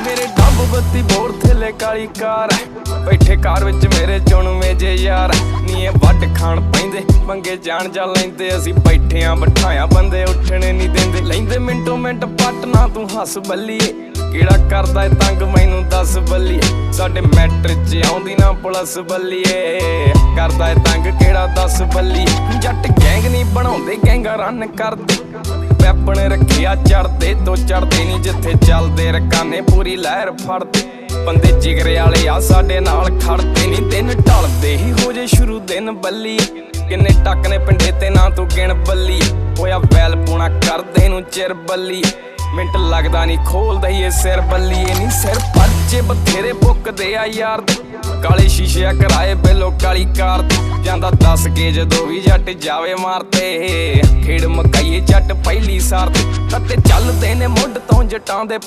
मेरे डब बत्ती बोर थेले काली कार बैठे कार विच मेरे चुणवे जे यार नी वट खाण पैंदे पंगे जान जा लैंदे असीं बैठे आ बिठाया बंदे उठने नहीं देंदे लैंदे मिंटो मिंट पट ना तू हस बल्लीए किहड़ा करदा ए तंग मैनू दस बल्लीए साडे मैट्रिक च आउंदी ना पुलिस बल्लीए करदा ए तंग किहड़ा दस बल्लीए जट गैंग नहीं बनाउंदे गैंगा रन करदे पैपण रखिया चढ़दे तो चढ़दे नहीं जिथे चलदे रकाने पूरी लहर फड़दे बंदे जिगरे वाले आ साडे नाल खड़दे नहीं दिन ढलदे ही हो जे शुरू दिन बल्लीए किन्ने टक ने पिंडे ते ना तू गिण बल्लीए होया वैल पूना करदे नू चिर बल्लीए मिंट लगदा नहीं खोलदा ही सिर बल्लीए नहीं सिर परचे बथेरे पुकदे आ यार दे काले शीशे कराए बेलो काली कार जांदा दस के जदों भी जट जावे मारते खेड़ मकाइए जट पहली सार ते चलदे ने मुंड तो जटां दे